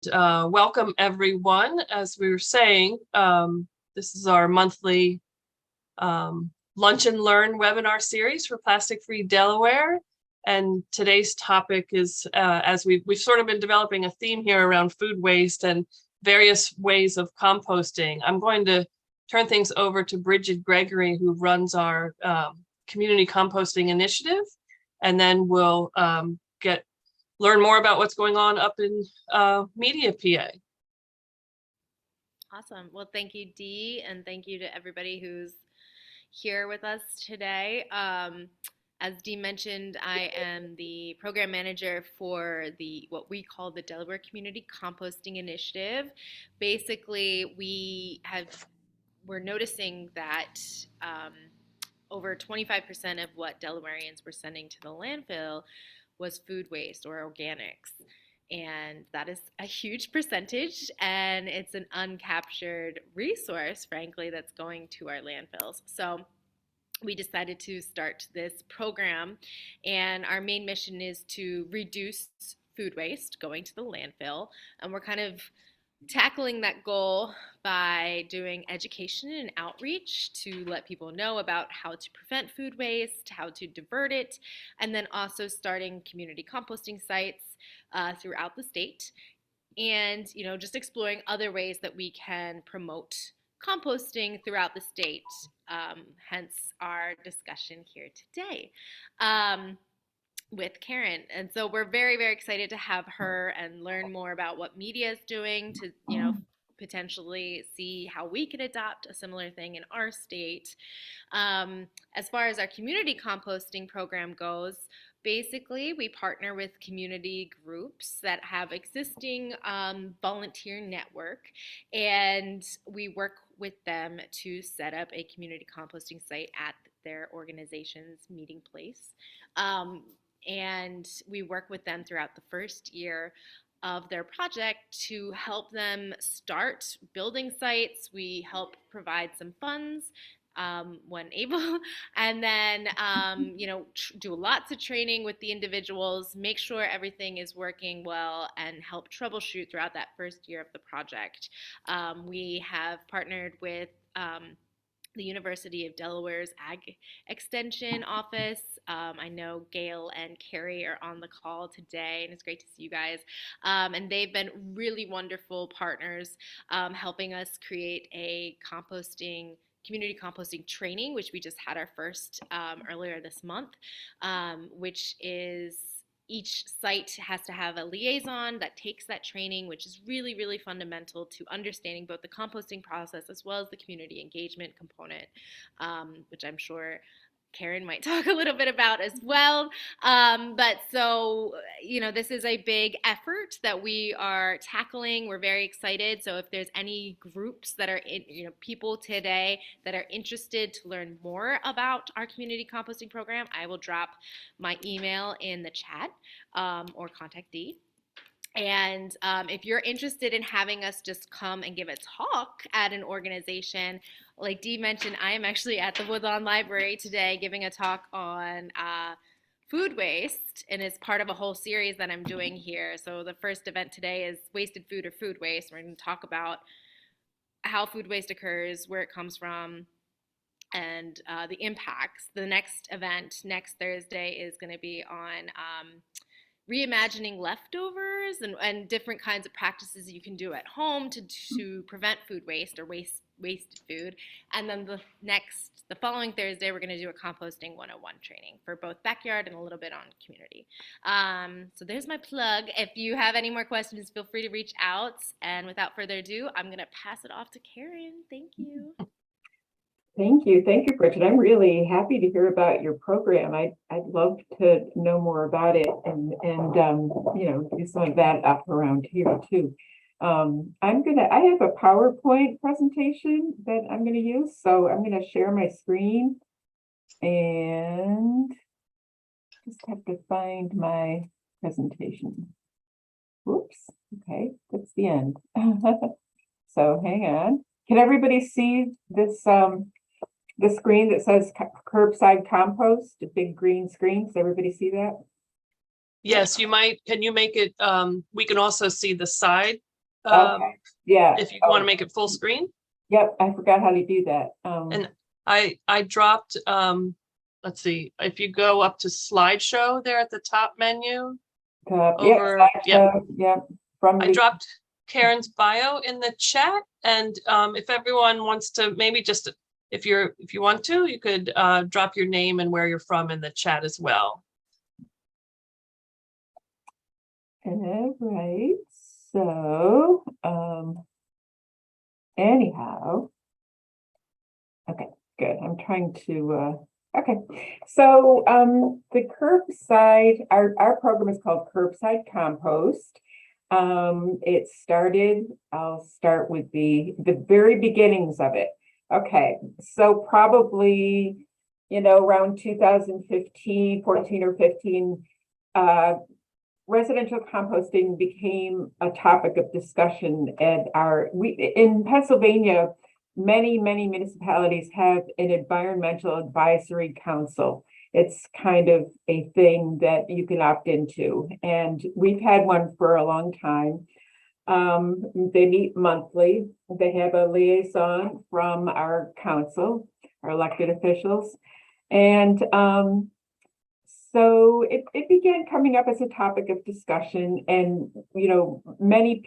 Welcome everyone. As we were saying, this is our monthly Lunch and Learn webinar series for Plastic Free Delaware. And today's topic is, as we've sort of been developing a theme here around food waste and various ways of composting. I'm going to turn things over to Bridget Gregory, who runs our community composting initiative, and then we'll learn more about what's going on up in Media, PA. Awesome. Well, thank you, Dee, and thank you to everybody who's here with us today. As Dee mentioned, I am the program manager for what we call the Delaware Community Composting Initiative. Basically, we're noticing that over 25% of what Delawareans were sending to the landfill was food waste or organics. And that is a huge percentage, and it's an uncaptured resource, frankly, that's going to our landfills. So we decided to start this program, and our main mission is to reduce food waste going to the landfill. And we're kind of tackling that goal by doing education and outreach to let people know about how to prevent food waste, how to divert it, and then also starting community composting sites throughout the state, and just exploring other ways that we can promote composting throughout the state, hence our discussion here today with Karen. And so we're very, very excited to have her and learn more about what media is doing to, potentially see how we can adopt a similar thing in our state. As far as our community composting program goes, basically, we partner with community groups that have existing volunteer network, and we work with them to set up a community composting site at their organization's meeting place. And we work with them throughout the first year of their project to help them start building sites. We help provide some funds when able, and then do lots of training with the individuals, make sure everything is working well, and help troubleshoot throughout that first year of the project. We have partnered with the University of Delaware's Ag Extension Office. I know Gail and Carrie are on the call today, and it's great to see you guys. And they've been really wonderful partners, helping us create a community composting training, which we just had our first earlier this month, which is each site has to have a liaison that takes that training, which is really, really fundamental to understanding both the composting process as well as the community engagement component, which I'm sure Karen might talk a little bit about as well. But so, this is a big effort that we are tackling. We're very excited. So if there's any groups that are people today that are interested to learn more about our community composting program, I will drop my email in the chat or contact Dee. And if you're interested in having us just come and give a talk at an organization, like Dee mentioned, I am actually at the Woodlawn Library today giving a talk on food waste, and it's part of a whole series that I'm doing here. So the first event today is wasted food or food waste. We're going to talk about how food waste occurs, where it comes from, and the impacts. The next event next Thursday is going to be on reimagining leftovers and different kinds of practices you can do at home to prevent food waste or wasted food. And then the following Thursday, we're going to do a composting 101 training for both backyard and a little bit on community. So there's my plug. If you have any more questions, feel free to reach out. And without further ado, I'm going to pass it off to Karen. Thank you. Thank you, Bridget. I'm really happy to hear about your program. I'd love to know more about it and do some of that up around here too. I have a PowerPoint presentation that I'm gonna use, so I'm gonna share my screen and just have to find my presentation. Whoops. Okay, that's the end. So hang on. Can everybody see this? The screen that says Curbside Compost, a big green screen. Does everybody see that? Yes, you might. Can you make it? We can also see the side Okay, yeah. if you want to make it full screen. Yep, I forgot how to do that. And I dropped, let's see, if you go up to slideshow there at the top menu, over, yep, yep. From I the, dropped Karen's bio in the chat, and if everyone wants to, maybe just if you want to, you could drop your name and where you're from in the chat as well. all right. So, anyhow, okay, good. I'm trying to. Okay, so the curbside, our program is called Curbside Compost. It started, I'll start with the very beginnings of it. Okay, so probably, around 2015, 14 or 15, residential composting became a topic of discussion at in Pennsylvania. Many municipalities have an environmental advisory council. It's kind of a thing that you can opt into, and we've had one for a long time. They meet monthly. They have a liaison from our council, our elected officials, and so it began coming up as a topic of discussion, and many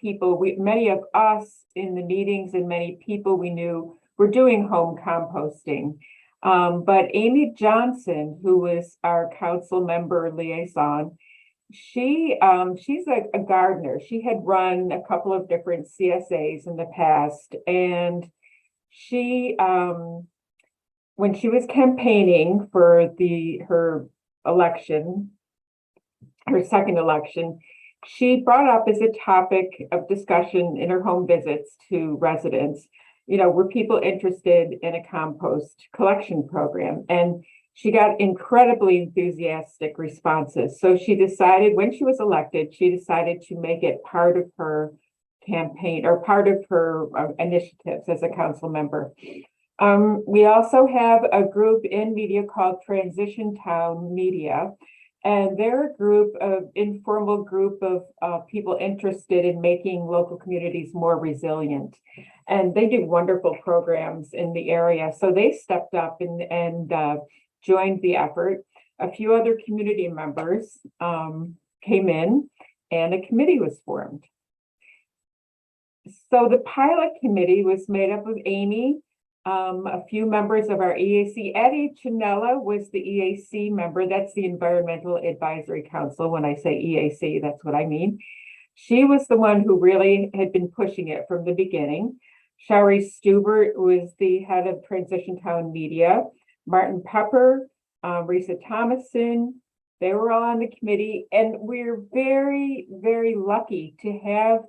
of us in the meetings and many people we knew were doing home composting. But Amy Johnson, who was our council member liaison, she's a gardener. She had run a couple of different CSAs in the past, and she when she was campaigning for her election, her second election, she brought up as a topic of discussion in her home visits to residents, were people interested in a compost collection program? And she got incredibly enthusiastic responses. So she decided, when she was elected, she decided to make it part of her campaign or part of her initiatives as a council member. We also have a group in media called Transition Town Media, and they're informal group of people interested in making local communities more resilient. And they do wonderful programs in the area. So they stepped up and joined the effort. A few other community members came in, and a committee was formed. So the pilot committee was made up of Amy, a few members of our EAC. Eddie Chinella was the EAC member. That's the Environmental Advisory Council. When I say EAC, that's what I mean. She was the one who really had been pushing it from the beginning. Shari Stubert was the head of Transition Town Media. Martin Pepper, Risa Thomason, they were all on the committee. And we're very lucky to have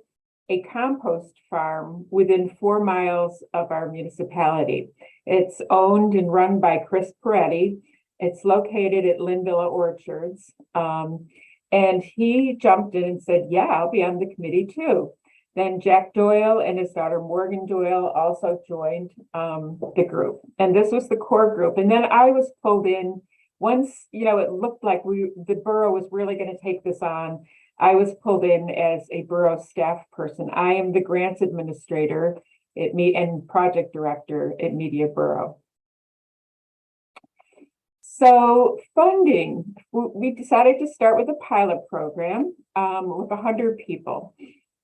a compost farm within 4 miles of our municipality. It's owned and run by Chris Peretti. It's located at Linvilla Orchards. And he jumped in and said, yeah, I'll be on the committee too. Then Jack Doyle and his daughter Morgan Doyle also joined the group. And this was the core group. And then I was pulled in once, it looked like the borough was really going to take this on. I was pulled in as a borough staff person. I am the grants administrator and project director at Media Borough. So funding, we decided to start with a pilot program with 100 people.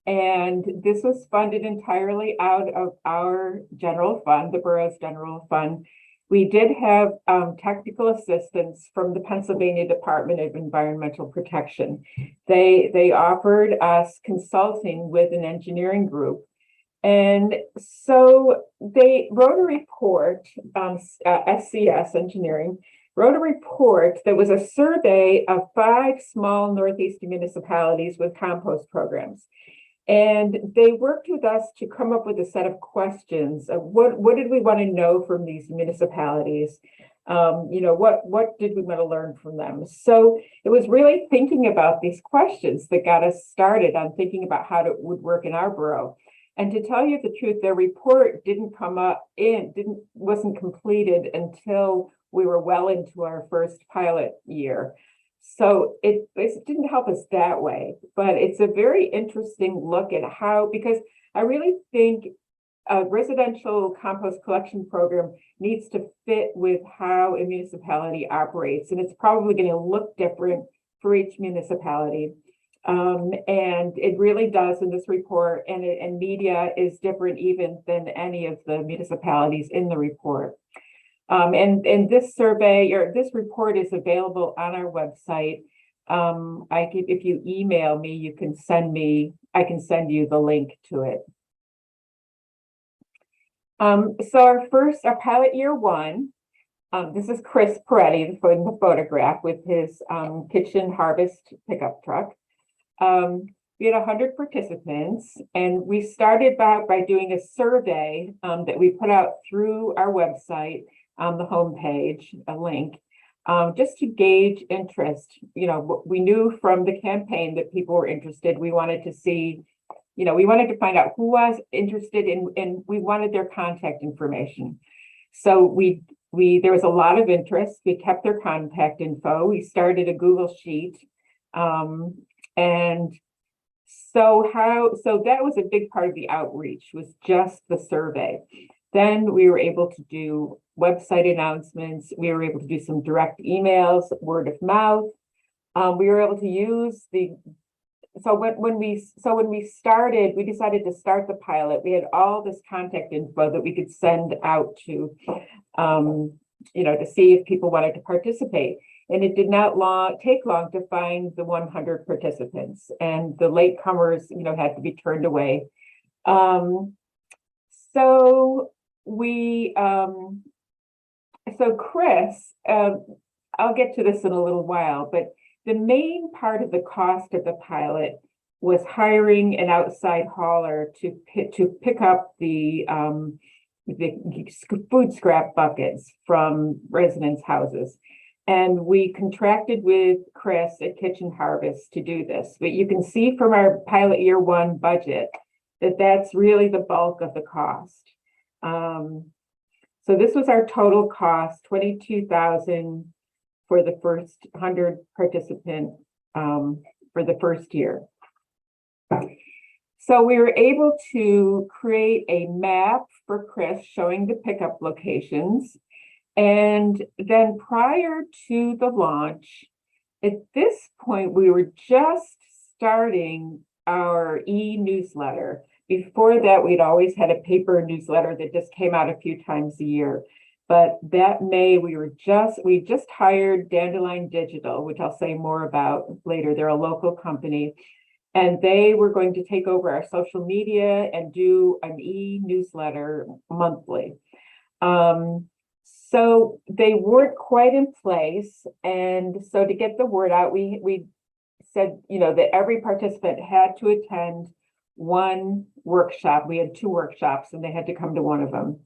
And this was funded entirely out of our general fund, the borough's general fund. We did have technical assistance from the Pennsylvania Department of Environmental Protection. They offered us consulting with an engineering group. And so they wrote a report, SCS Engineering, wrote a report that was a survey of 5 small Northeast municipalities with compost programs. And they worked with us to come up with a set of questions of what did we want to know from these municipalities? What did we want to learn from them? So it was really thinking about these questions that got us started on thinking about how it would work in our borough. And to tell you the truth, their report wasn't completed until we were well into our first pilot year. So it didn't help us that way, but it's a very interesting look at how, because I really think a residential compost collection program needs to fit with how a municipality operates, and it's probably going to look different for each municipality. And it really does in this report, and media is different even than any of the municipalities in the report. And this survey or this report is available on our website. If you email me, I can send you the link to it. So our pilot year one, this is Chris Peretti in the photograph with his kitchen harvest pickup truck. We had 100 participants, and we started by doing a survey that we put out through our website on the homepage, a link, just to gauge interest. We knew from the campaign that people were interested. We wanted to see, we wanted to find out who was interested and we wanted their contact information. So there was a lot of interest. We kept their contact info. We started a Google Sheet. And so that was a big part of the outreach, was just the survey. Then we were able to do website announcements. We were able to do some direct emails, word of mouth. We were able to use when we started, we decided to start the pilot. We had all this contact info that we could send out to, to see if people wanted to participate. And it did not take long to find the 100 participants, and the latecomers, had to be turned away. So Chris, I'll get to this in a little while, but the main part of the cost of the pilot was hiring an outside hauler to pick up the food scrap buckets from residents' houses. And we contracted with Chris at Kitchen Harvest to do this. But you can see from our pilot year one budget that that's really the bulk of the cost. So this was our total cost, $22,000 for the first 100 participant for the first year. So we were able to create a map for Chris showing the pickup locations. And then prior to the launch, at this point, we were just starting our e-newsletter. Before that, we'd always had a paper newsletter that just came out a few times a year. But that May, we just hired Dandelion Digital, which I'll say more about later. They're a local company, and they were going to take over our social media and do an e-newsletter monthly. So they weren't quite in place. And so to get the word out, we said, that every participant had to attend one workshop. We had 2 workshops, and they had to come to one of them.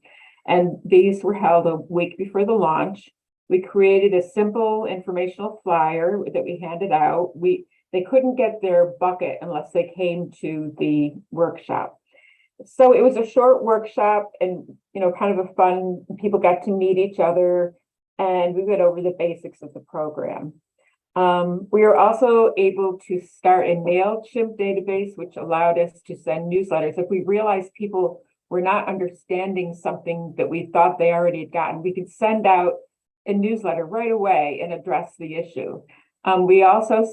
And these were held a week before the launch. We created a simple informational flyer that we handed out. They couldn't get their bucket unless they came to the workshop. So it was a short workshop, and kind of a fun, people got to meet each other, and we went over the basics of the program. We were also able to start a MailChimp database, which allowed us to send newsletters. If we realized people were not understanding something that we thought they already had gotten, we could send out a newsletter right away and address the issue. We also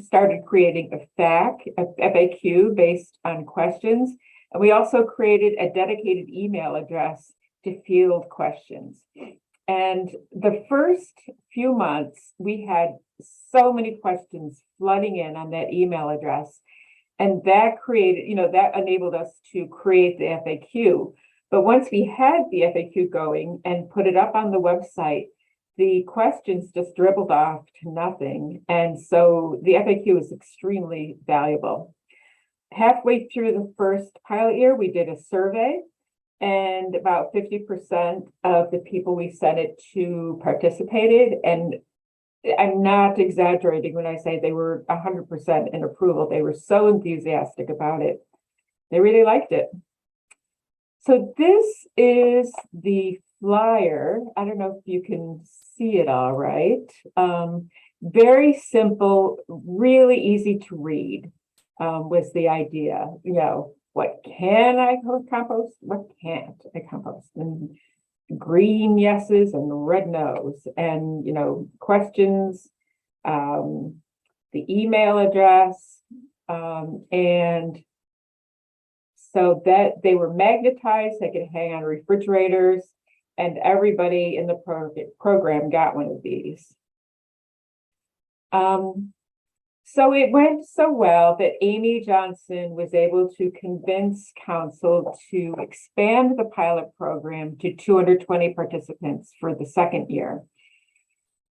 started creating a FAQ based on questions. And we also created a dedicated email address to field questions. And the first few months, we had so many questions flooding in on that email address. And that that enabled us to create the FAQ. But once we had the FAQ going and put it up on the website, the questions just dribbled off to nothing. And so the FAQ is extremely valuable. Halfway through the first pilot year, we did a survey, and about 50% of the people we sent it to participated. And I'm not exaggerating when I say they were 100% in approval. They were so enthusiastic about it. They really liked it. So this is the flyer. I don't know if you can see it all right. very simple, really easy to read, was the idea. What can I compost? What can't I compost? And green yeses and red nos, and questions, the email address, and so that they were magnetized, they could hang on refrigerators, and everybody in the program got one of these. So it went so well that Amy Johnson was able to convince council to expand the pilot program to 220 participants for the second year.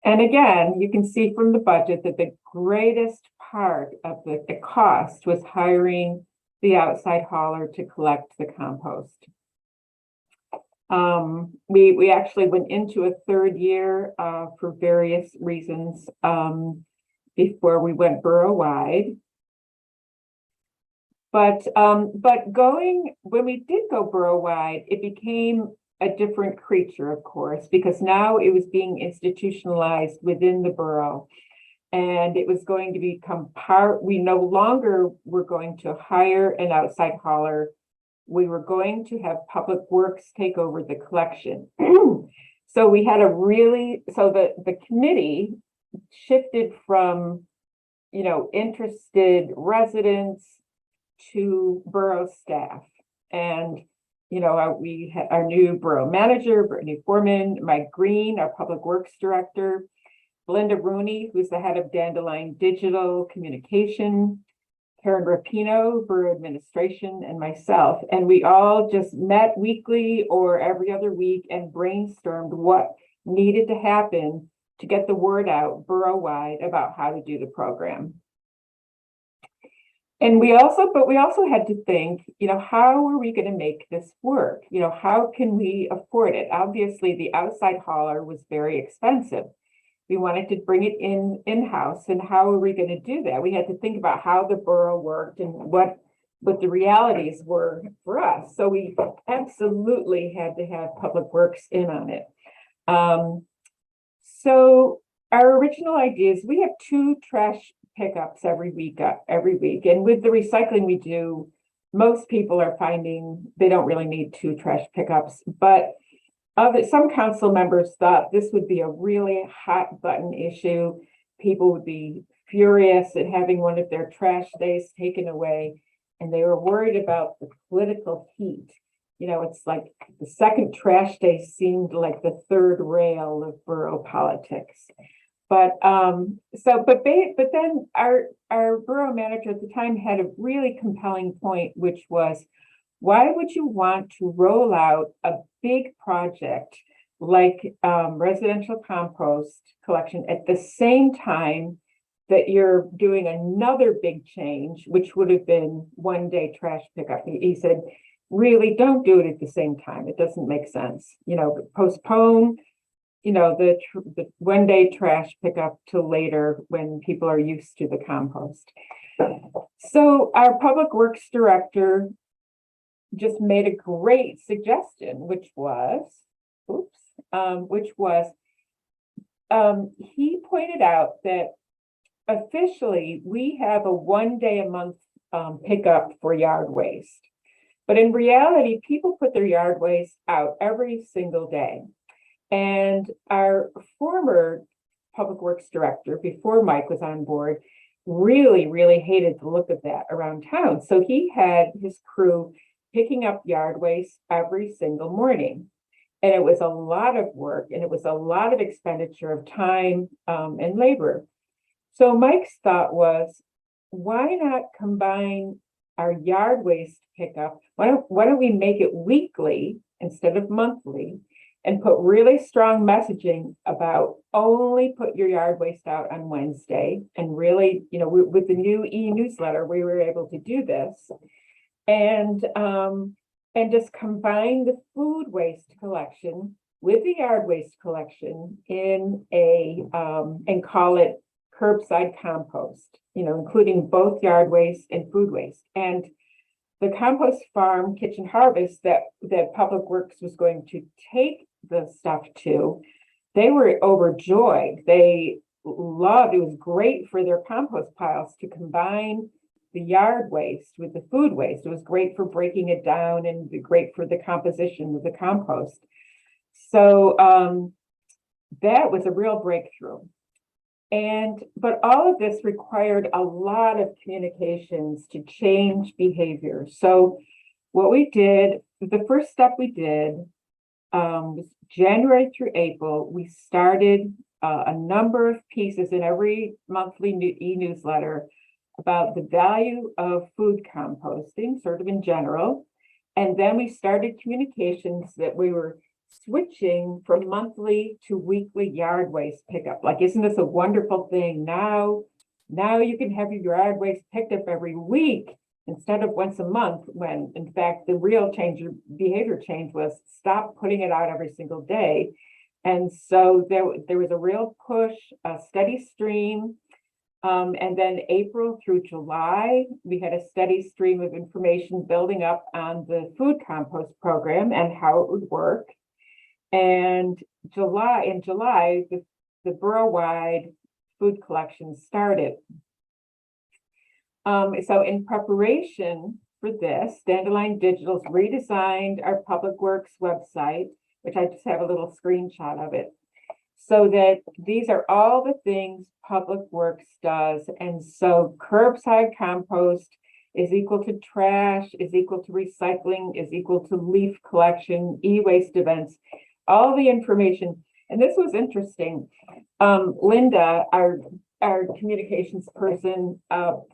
And again, you can see from the budget that the greatest part of the cost was hiring the outside hauler to collect the compost. We actually went into a third year for various reasons before we went borough-wide. But when we did go borough-wide, it became a different creature, of course, because now it was being institutionalized within the borough. And it was going to become we no longer were going to hire an outside hauler. We were going to have Public Works take over the collection. So we had the committee shifted from, interested residents to borough staff. And, we had our new borough manager, Brittany Foreman, Mike Green, our Public Works director, Linda Rooney, who's the head of Dandelion Digital Communication, Karen Rapino, Borough Administration, and myself. And we all just met weekly or every other week and brainstormed what needed to happen to get the word out borough-wide about how to do the program. And we also had to think, how are we going to make this work? How can we afford it? Obviously, the outside hauler was very expensive. We wanted to bring it in-house, and how are we going to do that? We had to think about how the borough worked and what the realities were for us. So we absolutely had to have Public Works in on it. So our original idea is we have 2 trash pickups every week. And with the recycling we do, most people are finding they don't really need 2 trash pickups, but some council members thought this would be a really hot button issue. People would be furious at having one of their trash days taken away, and they were worried about the political heat. It's like the second trash day seemed like the third rail of borough politics. But then our borough manager at the time had a really compelling point, which was, why would you want to roll out a big project like residential compost collection at the same time that you're doing another big change, which would have been one-day trash pickup? He said, really, don't do it at the same time. It doesn't make sense. Postpone, the one-day trash pickup till later when people are used to the compost. So our Public Works director just made a great suggestion, which was, he pointed out that officially we have a 1 day a month pickup for yard waste. But in reality, people put their yard waste out every single day. And our former Public Works director, before Mike was on board, really, really hated the look of that around town. So he had his crew picking up yard waste every single morning. And it was a lot of work, and it was a lot of expenditure of time and labor. So Mike's thought was, why not combine our yard waste pickup? Why don't we make it weekly instead of monthly, and put really strong messaging about only put your yard waste out on Wednesday? And really, with the new e-newsletter, we were able to do this. And just combine the food waste collection with the yard waste collection in and call it curbside compost, including both yard waste and food waste. And the compost farm kitchen harvest that Public Works was going to take the stuff to, they were overjoyed. They loved, it was great for their compost piles to combine the yard waste with the food waste. It was great for breaking it down and great for the composition of the compost. So that was a real breakthrough. But all of this required a lot of communications to change behavior. So what we did, the first step we did was January through April, we started a number of pieces in every monthly e-newsletter about the value of food composting, sort of in general. And then we started communications that we were switching from monthly to weekly yard waste pickup. Like, isn't this a wonderful thing? Now you can have your yard waste picked up every week instead of once a month, when in fact the real change, behavior change, was stop putting it out every single day. And so there was a real push, a steady stream. And then April through July, we had a steady stream of information building up on the food compost program and how it would work. And in July, the borough-wide food collection started. So in preparation for this, Dandelion Digital's redesigned our Public Works website, which I just have a little screenshot of it, so that these are all the things Public Works does. And so curbside compost is equal to trash, is equal to recycling, is equal to leaf collection, e-waste events, all the information. And this was interesting. Linda, our communications person,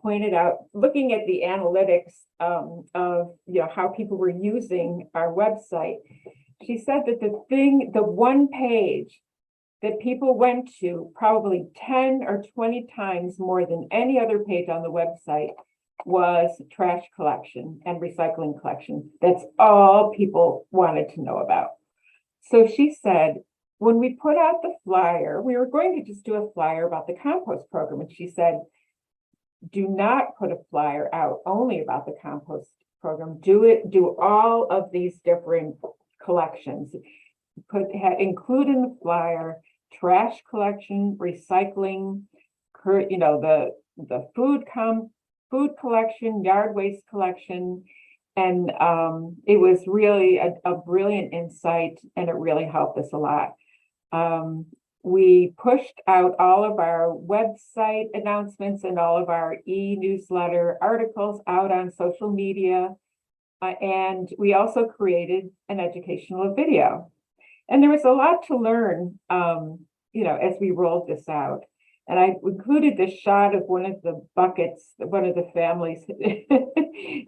pointed out, looking at the analytics of how people were using our website, she said that the one page that people went to probably 10 or 20 times more than any other page on the website was trash collection and recycling collection. That's all people wanted to know about. So she said, when we put out the flyer, we were going to just do a flyer about the compost program. And she said, do not put a flyer out only about the compost program. Do all of these different collections. Include in the flyer trash collection, recycling, the food collection, yard waste collection. And it was really a brilliant insight, and it really helped us a lot. We pushed out all of our website announcements and all of our e-newsletter articles out on social media. And we also created an educational video. And there was a lot to learn, as we rolled this out. And I included this shot of one of the buckets, one of the families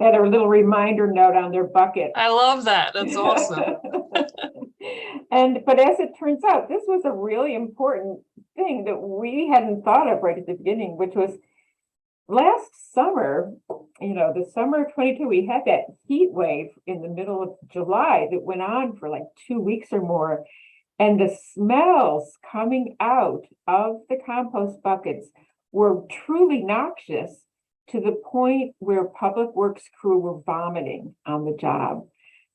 had a little reminder note on their bucket. I love that. That's awesome. But as it turns out, this was a really important thing that we hadn't thought of right at the beginning, which was last summer, the summer of 22, we had that heat wave in the middle of July that went on for like 2 weeks or more. And the smells coming out of the compost buckets were truly noxious, to the point where Public Works crew were vomiting on the job.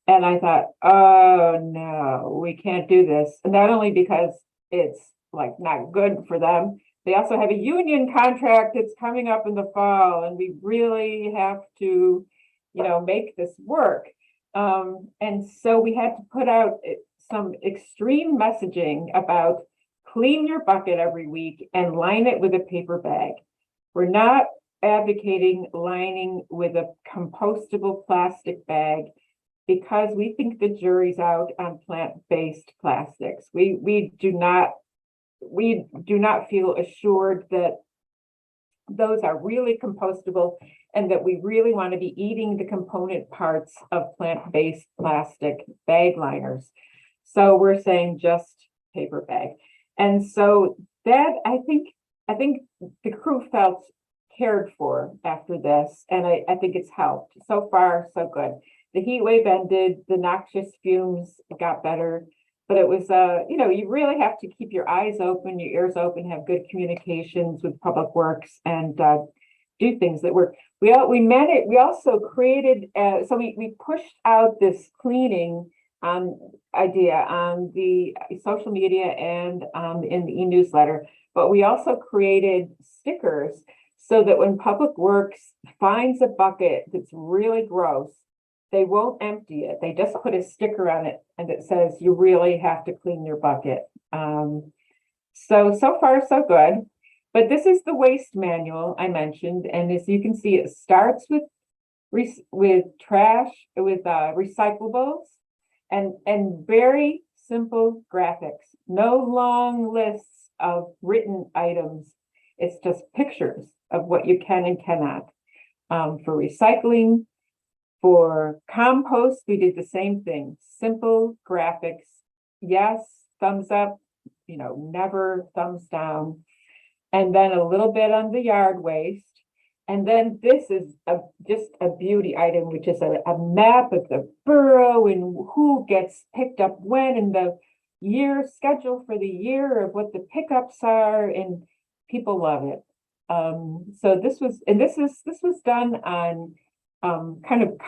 And I thought, oh no, we can't do this. And not only because it's like not good for them, they also have a union contract that's coming up in the fall, and we really have to, make this work. And so we had to put out some extreme messaging about clean your bucket every week and line it with a paper bag. We're not advocating lining with a compostable plastic bag, because we think the jury's out on plant-based plastics. We do not feel assured that those are really compostable, and that we really want to be eating the component parts of plant-based plastic bag liners. So we're saying just paper bag. And so that, I think the crew felt cared for after this, and I think it's helped. So far, so good. The heat wave ended, the noxious fumes got better, but it was, you really have to keep your eyes open, your ears open, have good communications with Public Works, and do things that work. We also created, so we pushed out this cleaning idea on the social media and in the e-newsletter, but we also created stickers so that when Public Works finds a bucket that's really gross, they won't empty it. They just put a sticker on it and it says, you really have to clean your bucket. So far, so good. But this is the waste manual I mentioned. And as you can see, it starts with trash, with recyclables and very simple graphics. No long lists of written items. It's just pictures of what you can and cannot. For recycling, for compost, we did the same thing. Simple graphics. Yes, thumbs up, never thumbs down. And then a little bit on the yard waste. And then this is just a beauty item, which is a map of the borough and who gets picked up when and the year schedule for the year of what the pickups are, and people love it. So this was done on kind of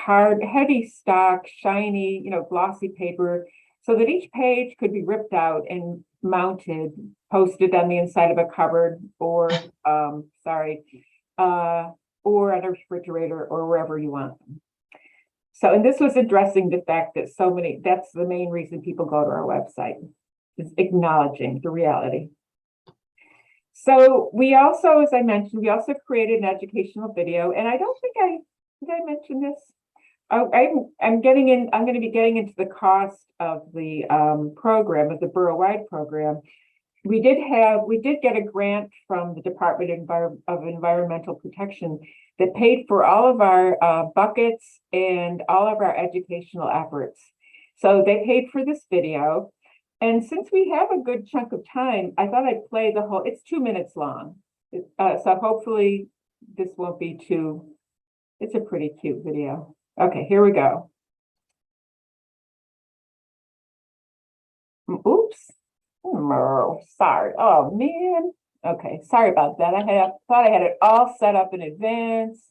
heavy stock, shiny, glossy paper, so that each page could be ripped out and mounted, posted on the inside of a cupboard or or on a refrigerator or wherever you want them. So, and this was addressing the fact that that's the main reason people go to our website, is acknowledging the reality. So we also, as I mentioned, we also created an educational video, and I don't think did I mention this? I'm going to be getting into the cost of the program, of the borough-wide program. We did get a grant from the Department of Environmental Protection that paid for all of our buckets and all of our educational efforts. So they paid for this video. And since we have a good chunk of time, I thought I'd play the whole, it's 2 minutes long. So hopefully this won't be it's a pretty cute video. Okay, here we go. Oops. Oh, sorry. Oh man. Okay, sorry about that. I thought I had it all set up in advance.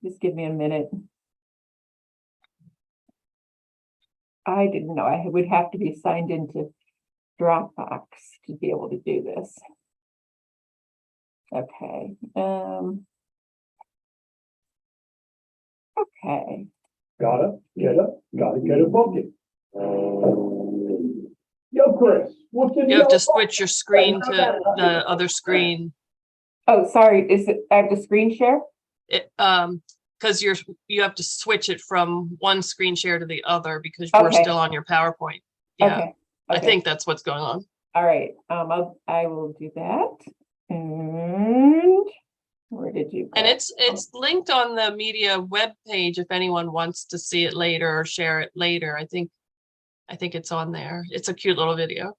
Just give me a minute. I didn't know I would have to be signed into Dropbox to be able to do this. Okay. Okay. Gotta get a bucket. Yo, Chris, what's in You have your to switch your screen to the other screen. Oh, sorry. I have to screen share? Because you have to switch it from one screen share to the other because you're Okay. still on your PowerPoint. Yeah, Okay. I think that's what's going on. All right. I will do that. And where did you go? And it's linked on the media web page if anyone wants to see it later or share it later. I think it's on there. It's a cute little video.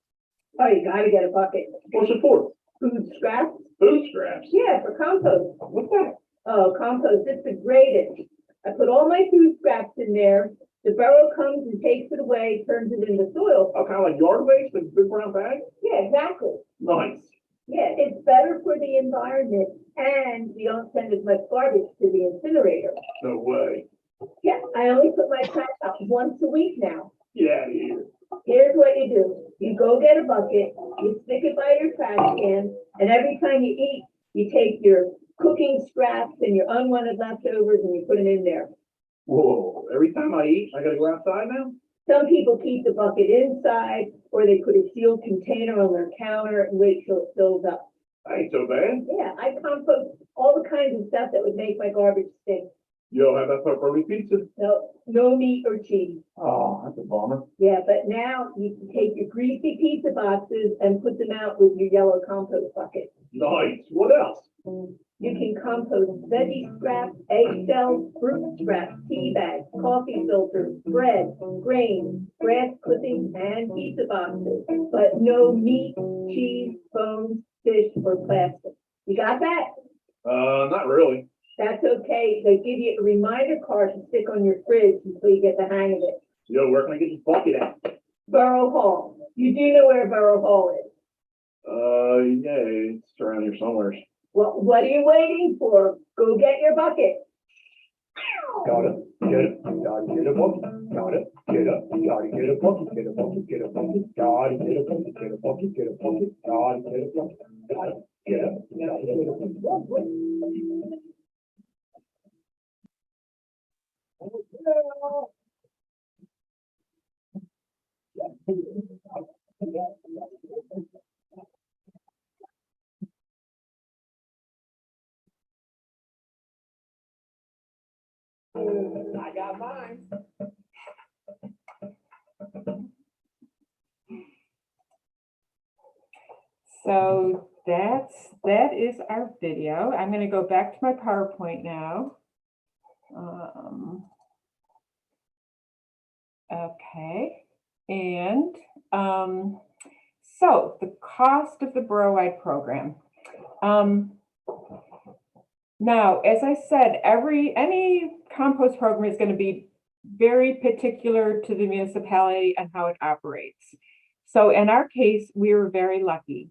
Oh, you gotta get a bucket. What's it for? Food scraps? Food scraps. Yeah, for compost. What's that? Oh, compost, it's the greatest. I put all my food scraps in there. The borough comes and takes it away, turns it into soil. Oh, kind of like yard waste with big brown bag? Yeah, exactly. Nice. Yeah, it's better for the environment and you don't send as much garbage to the incinerator. No way. Yeah, I only put my trash out once a week now. Get out of here. Here's what you do. You go get a bucket, you stick it by your trash can, and every time you eat, you take your cooking scraps and your unwanted leftovers and you put them in there. Whoa, every time I eat, I gotta go outside now? Some people keep the bucket inside, or they put a sealed container on their counter and wait till it fills up. That ain't so bad. Yeah, I compost all the kinds of stuff that would make my garbage stink. Yo, have that pepperoni pizza? No meat or cheese. Oh, that's a bummer. Yeah, but now you can take your greasy pizza boxes and put them out with your yellow compost bucket. Nice. What else? You can compost veggie scraps, eggshells, fruit scraps, tea bags, coffee filters, bread, grains, grass clippings, and pizza boxes. But no meat, cheese, bones, fish, or plastic. You got that? Not really. That's okay. They give you a reminder card to stick on your fridge until you get the hang of it. Yo, where can I get this bucket at? Borough Hall. You do know where Borough Hall is. Yeah, it's around here somewhere. Well, what are you waiting for? Go get your bucket. Gotta get it, gotta get a bucket, gotta get up, gotta get a bucket, get a bucket, get a bucket, gotta get a bucket, get a bucket, get a bucket, gotta get a bucket, gotta get up, gotta get a bucket. I got mine. So that is our video. I'm going to go back to my PowerPoint now. Okay, and so the cost of the borough-wide program. Now, as I said, any compost program is going to be very particular to the municipality and how it operates. So in our case, we were very lucky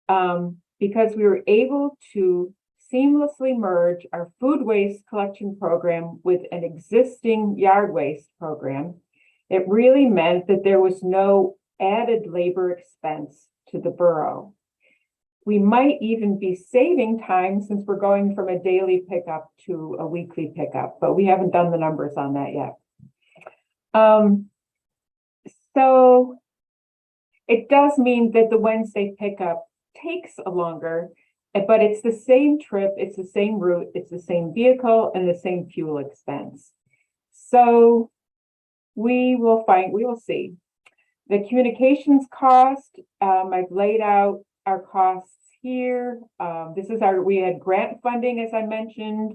because we were able to seamlessly merge our food waste collection program with an existing yard waste program. It really meant that there was no added labor expense to the borough. We might even be saving time since we're going from a daily pickup to a weekly pickup, but we haven't done the numbers on that yet. So it does mean that the Wednesday pickup takes longer, but it's the same trip, it's the same route, it's the same vehicle and the same fuel expense. So we will see. The communications cost, I've laid out our costs here. We had grant funding, as I mentioned.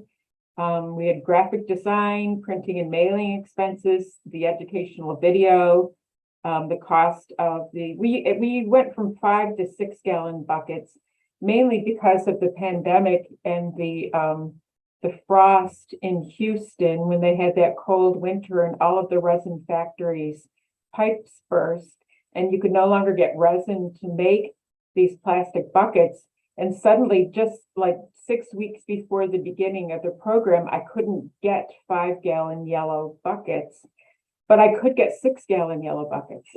We had graphic design, printing and mailing expenses, the educational video, the cost of we went from 5 to 6 gallon buckets, mainly because of the pandemic and the frost in Houston when they had that cold winter and all of the resin factories pipes burst and you could no longer get resin to make these plastic buckets. And suddenly, just like 6 weeks before the beginning of the program, I couldn't get 5 gallon yellow buckets, but I could get 6 gallon yellow buckets.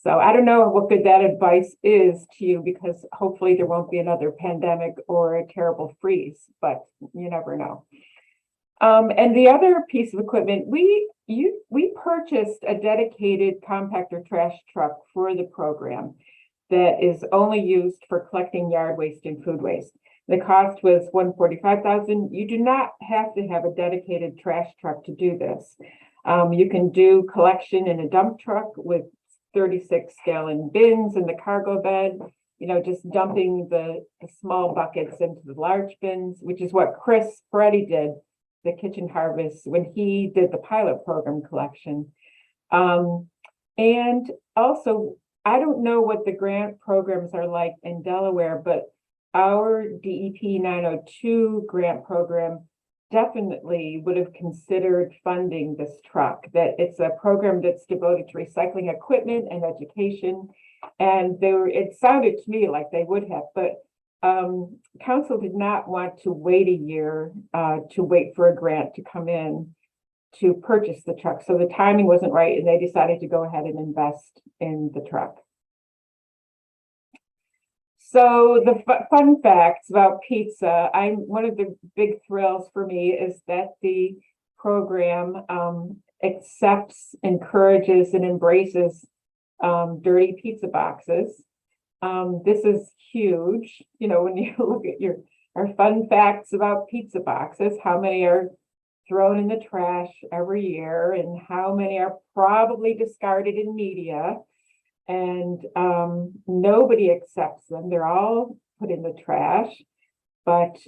So I don't know what good that advice is to you, because hopefully there won't be another pandemic or a terrible freeze, but you never know. And the other piece of equipment, we purchased a dedicated compactor trash truck for the program that is only used for collecting yard waste and food waste. The cost was $145,000. You do not have to have a dedicated trash truck to do this. You can do collection in a dump truck with 36 gallon bins in the cargo bed, just dumping the small buckets into the large bins, which is what Chris Peretti did, the Kitchen Harvest, when he did the pilot program collection. And also, I don't know what the grant programs are like in Delaware, but our DEP 902 grant program definitely would have considered funding this truck. That it's a program that's devoted to recycling equipment and education. And it sounded to me like they would have, but council did not want to wait a year to wait for a grant to come in to purchase the truck. So the timing wasn't right, and they decided to go ahead and invest in the truck. So the fun facts about pizza, one of the big thrills for me is that the program accepts, encourages, and embraces dirty pizza boxes. This is huge. When you look at our fun facts about pizza boxes, how many are thrown in the trash every year and how many are probably discarded in media, and nobody accepts them. They're all put in the trash, but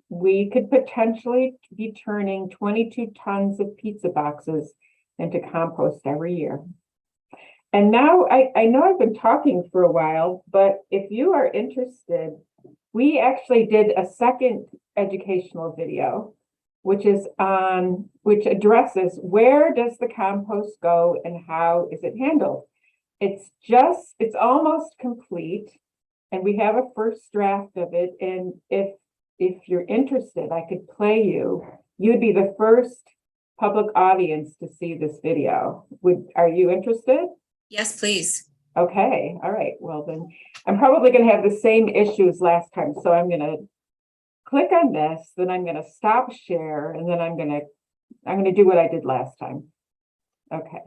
we could potentially be turning 22 tons of pizza boxes into compost every year. And now I know I've been talking for a while, but if you are interested, we actually did a second educational video, which addresses where does the compost go and how is it handled. It's almost complete, and we have a first draft of it. And if you're interested, I could play you you'd be the first public audience to see this video. Are you interested? Yes, please. Okay, all right. Well, then I'm probably going to have the same issues last time. So I'm going to click on this, then I'm going to stop share, and then I'm going to do what I did last time. Okay.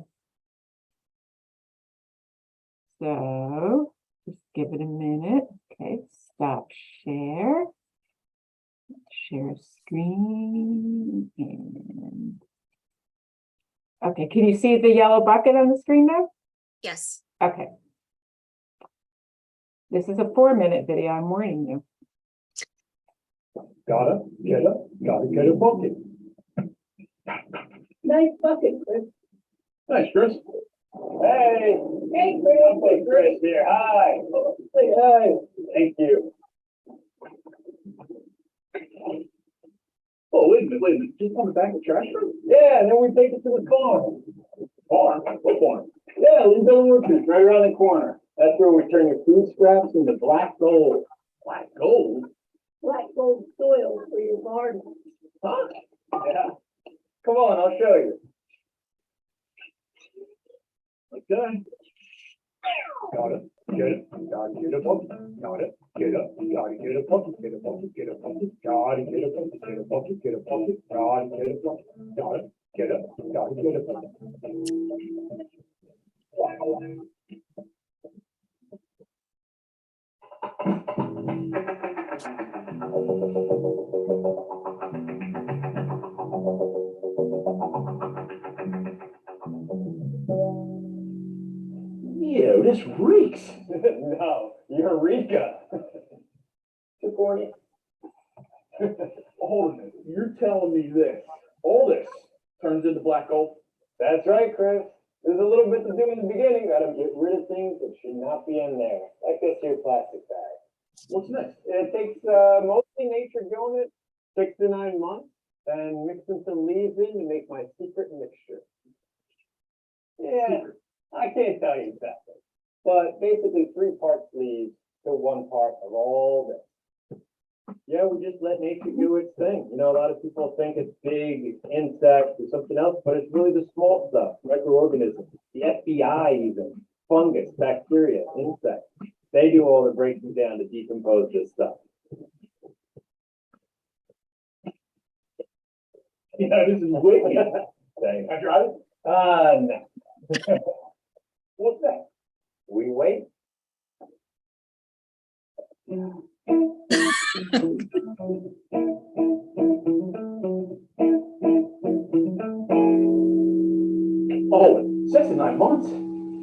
So just give it a minute. Okay, stop share. Share screen. And okay, can you see the yellow bucket on the screen now? Yes. Okay. This is a 4-minute video, I'm warning you. Gotta get a bucket. Nice bucket, Chris. Thanks, Chris. Hey. Hey, Chris. Hey, Chris here. Hi. Say hi. Thank you. Oh, wait a minute. Just on the back of the trash room? Yeah, and then we take it to the farm. Farm? What farm? Yeah, Linville Orchard, right around the corner. That's where we turn your food scraps into black gold. Black gold? Black gold soil for your garden. Huh? Yeah. Come on, I'll show you. Okay. Got it. Get it. Gotta get a bucket. Got it. Get it. Gotta get a bucket. Get a bucket. Get a bucket. Gotta get a bucket. Get a bucket. Get a bucket. Gotta get a bucket. Got it. Get it. Gotta get a bucket. Ew, this reeks. No, Eureka. Too corny. Hold a minute. You're telling me this, all this turns into black gold? That's right, Chris. There's a little bit to do in the beginning. Gotta get rid of things that should not be in there. Like this here plastic bag. What's next? It takes mostly nature growing it 6 to 9 months and mixing some leaves in to make my secret mixture. Yeah, I can't tell you exactly, but basically 3 parts leaves to 1 part of all this. Yeah, we just let nature do its thing. You know, a lot of people think it's big insects or something else, but it's really the small stuff, microorganisms, the FBI even, fungus, bacteria, insects. They do all the breaking down to decompose this stuff. Yeah, this is wicked. Can I try it? No. What's that? We wait. Oh, 6 to 9 months?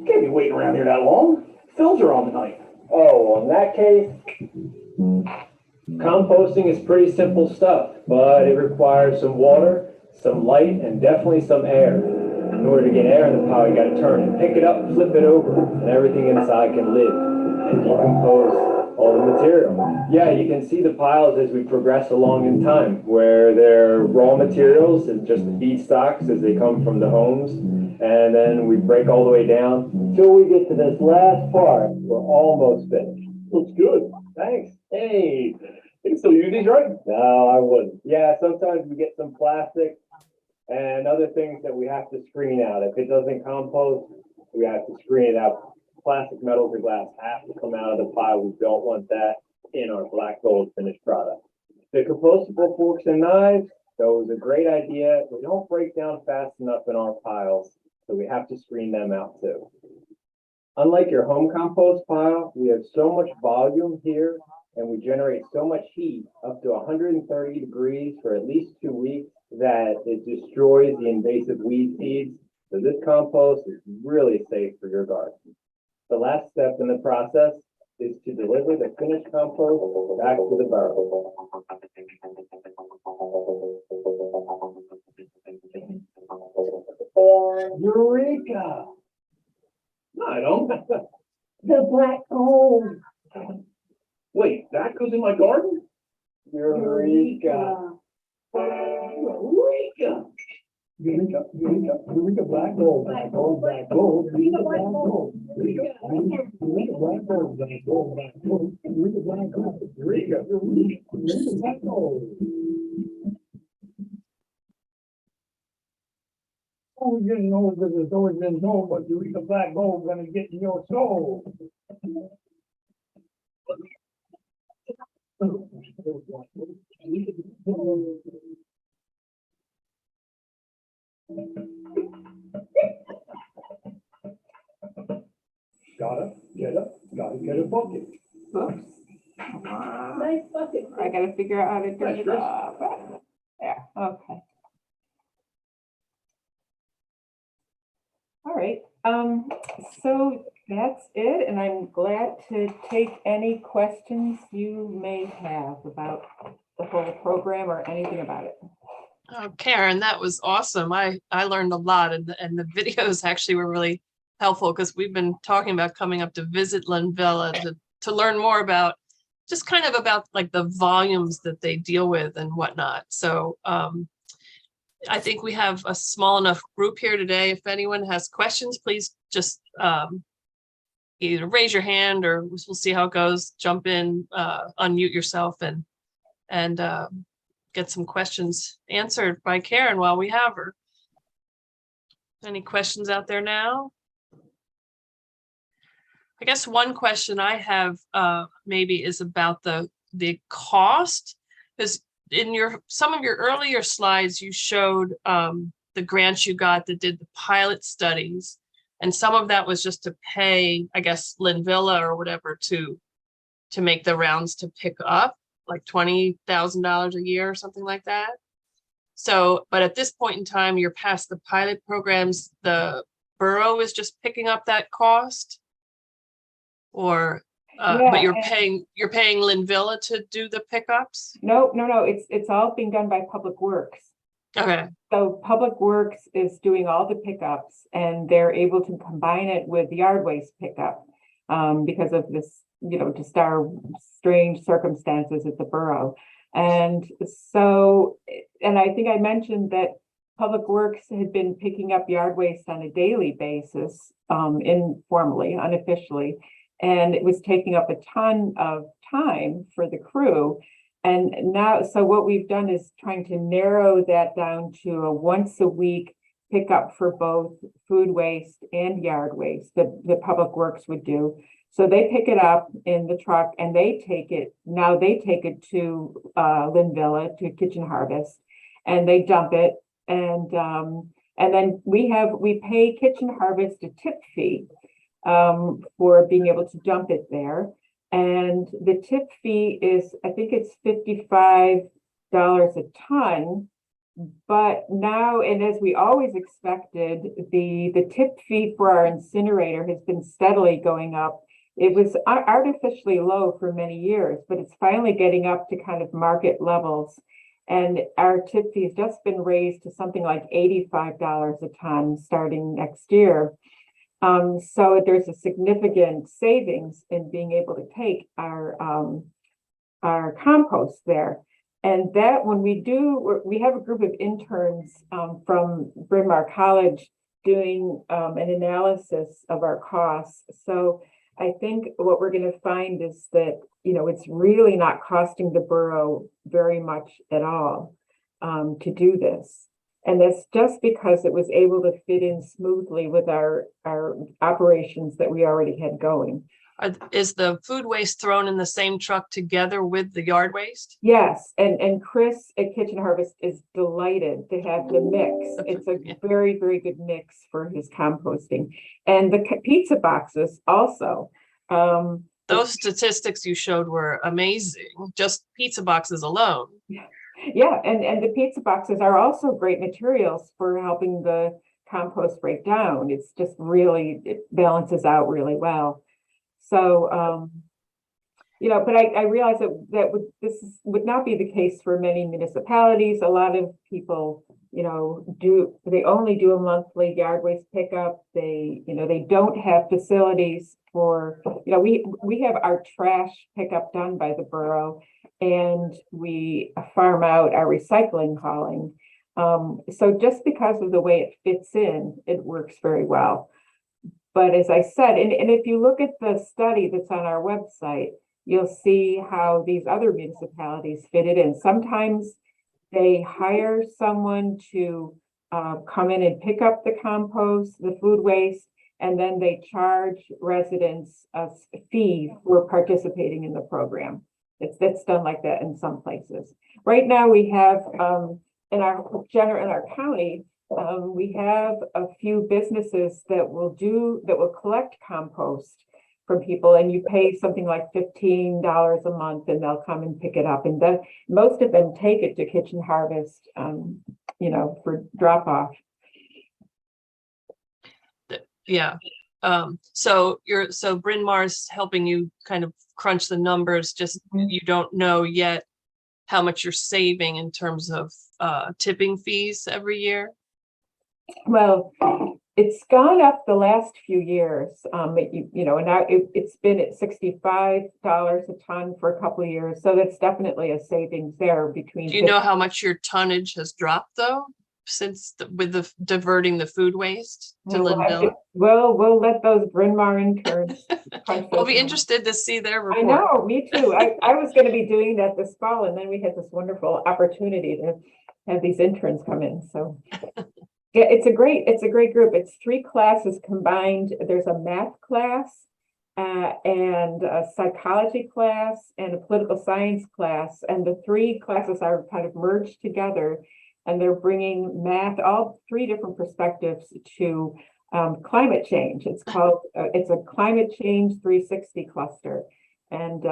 Can't be waiting around here that long. Fills are on the night. Oh, well, in that case, composting is pretty simple stuff, but it requires some water, some light, and definitely some air. In order to get air in the pile, you gotta turn it, pick it up, flip it over, and everything inside can live and decompose all the material. Yeah, you can see the piles as we progress along in time, where they're raw materials and just the feedstocks as they come from the homes, and then we break all the way down until we get to this last part. We're almost finished. Looks good. Thanks. Hey, you can still use these, right? No, I wouldn't. Yeah, sometimes we get some plastic and other things that we have to screen out. If it doesn't compost, we have to screen it out. Plastic, metals, or glass have to come out of the pile. We don't want that in our black gold finished product. The compostable forks and knives, that was a great idea. They don't break down fast enough in our piles, so we have to screen them out too. Unlike your home compost pile, we have so much volume here and we generate so much heat up to 130 degrees for at least 2 weeks that it destroys the invasive weed seeds. So this compost is really safe for your garden. The last step in the process is to deliver the finished compost back to the borough. Eureka! No, I don't. The black gold. Wait, that goes in my garden? Eureka. Eureka! Eureka, black gold, black gold, black gold, Eureka, black gold, Eureka, black gold, black gold, black gold, Eureka, black gold, Eureka, black gold. Always getting old because it's always been known, but you eat a black gold, gonna get in your soul. Gotta get a bucket. Oops. Come on. Nice bucket. I gotta figure out how to turn it Yes, yes. off. There, okay. All right, so that's it, and I'm glad to take any questions you may have about the whole program or anything about it. Oh, Karen, that was awesome. I learned a lot, and the videos actually were really helpful because we've been talking about coming up to visit Linvilla to learn more about just kind of about like the volumes that they deal with and whatnot. So I think we have a small enough group here today. If anyone has questions, please just either raise your hand or we'll see how it goes. Jump in, unmute yourself and get some questions answered by Karen while we have her. Any questions out there now? I guess one question I have maybe is about the cost, because in some of your earlier slides, you showed the grants you got that did the pilot studies, and some of that was just to pay, I guess, Linvilla or whatever to make the rounds to pick up, like $20,000 a year or something like that. So, but at this point in time, you're past the pilot programs. The borough is just picking up that cost, or but you're paying Linvilla to do the pickups? No, it's all being done by Public Works. Okay. So Public Works is doing all the pickups, and they're able to combine it with yard waste pickup because of this, just our strange circumstances at the borough. And so, and I think I mentioned that Public Works had been picking up yard waste on a daily basis, informally, unofficially, and it was taking up a ton of time for the crew. And now, so what we've done is trying to narrow that down to a once a week pickup for both food waste and yard waste that the Public Works would do. So they pick it up in the truck and they take it to Linvilla, to Kitchen Harvest, and they dump it. And then we pay Kitchen Harvest a tip fee for being able to dump it there. And the tip fee is, I think it's $55 a ton. But now, and as we always expected, the tip fee for our incinerator has been steadily going up. It was artificially low for many years, but it's finally getting up to kind of market levels. And our tip fee has just been raised to something like $85 a ton starting next year. So there's a significant savings in being able to take our compost there. And that when we have a group of interns from Bryn Mawr College doing an analysis of our costs. So I think what we're going to find is that, it's really not costing the borough very much at all to do this. And that's just because it was able to fit in smoothly with our operations that we already had going. Is the food waste thrown in the same truck together with the yard waste? Yes, and Chris at Kitchen Harvest is delighted to have the mix. It's a very, very good mix for his composting. And the pizza boxes also. Those statistics you showed were amazing, just pizza boxes alone. Yeah, and the pizza boxes are also great materials for helping the compost break down. It's just really, it balances out really well. So, but I realize that this would not be the case for many municipalities. A lot of people, they only do a monthly yard waste pickup. They don't have facilities for, we have our trash pickup done by the borough, and we farm out our recycling hauling. So just because of the way it fits in, it works very well. But as I said, and if you look at the study that's on our website, you'll see how these other municipalities fit it in. Sometimes they hire someone to come in and pick up the compost, the food waste, and then they charge residents a fee for participating in the program. That's done like that in some places. Right now, we have in our county, we have a few businesses that will collect compost from people, and you pay something like $15 a month, and they'll come and pick it up. And then most of them take it to Kitchen Harvest, for drop off. Yeah. So Bryn Mawr's helping you kind of crunch the numbers, just you don't know yet how much you're saving in terms of tipping fees every year. Well, it's gone up the last few years. And now it's been at $65 a ton for a couple of years. So that's definitely a savings there between. Do you know how much your tonnage has dropped though, since with the diverting the food waste to Linville? We'll let those Bryn Mawr interns. We'll be interested to see their report. I know, me too. I was going to be doing that this fall, and then we had this wonderful opportunity to have these interns come in. So yeah, it's a great group. It's 3 classes combined. There's a math class and a psychology class and a political science class, and the 3 classes are kind of merged together, and they're bringing math, all 3 different perspectives to climate change. It's called it's a climate change 360 cluster, and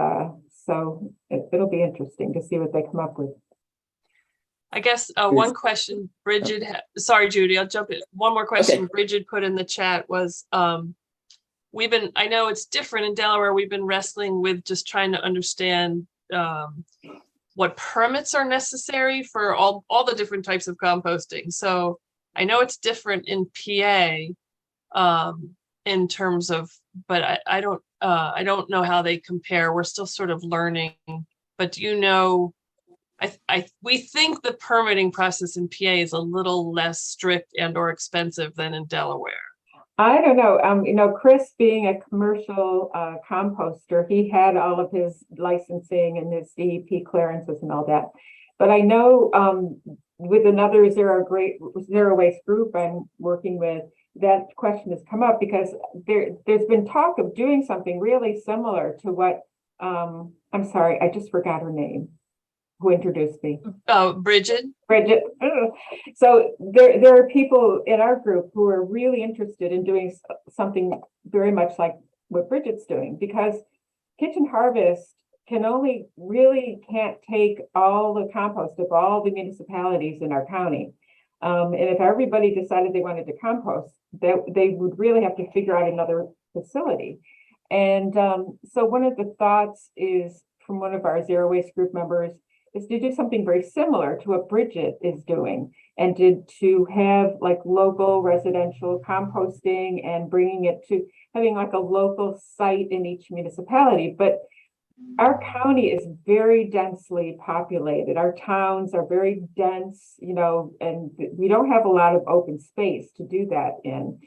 so it'll be interesting to see what they come up with. I guess one question Bridget, sorry, Judy, I'll jump in. One more question. Okay. Bridget put in the chat was, I know it's different in Delaware. We've been wrestling with just trying to understand what permits are necessary for all the different types of composting. So I know it's different in PA in terms of, but I don't know how they compare. We're still sort of learning, but do you know, we think the permitting process in PA is a little less strict and or expensive than in Delaware. I don't know. Chris, being a commercial composter, he had all of his licensing and his DEP clearances and all that. But I know with another zero waste group I'm working with, that question has come up because there's been talk of doing something really similar to what I'm sorry, I just forgot her name. Who introduced me? Oh, Bridget. Bridget. So there are people in our group who are really interested in doing something very much like what Bridget's doing, because Kitchen Harvest can't take all the compost of all the municipalities in our county. And if everybody decided they wanted to compost, they would really have to figure out another facility. And so one of the thoughts is from one of our zero waste group members is to do something very similar to what Bridget is doing, and to have like local residential composting and bringing it to having like a local site in each municipality. But our county is very densely populated. Our towns are very dense, and we don't have a lot of open space to do that in.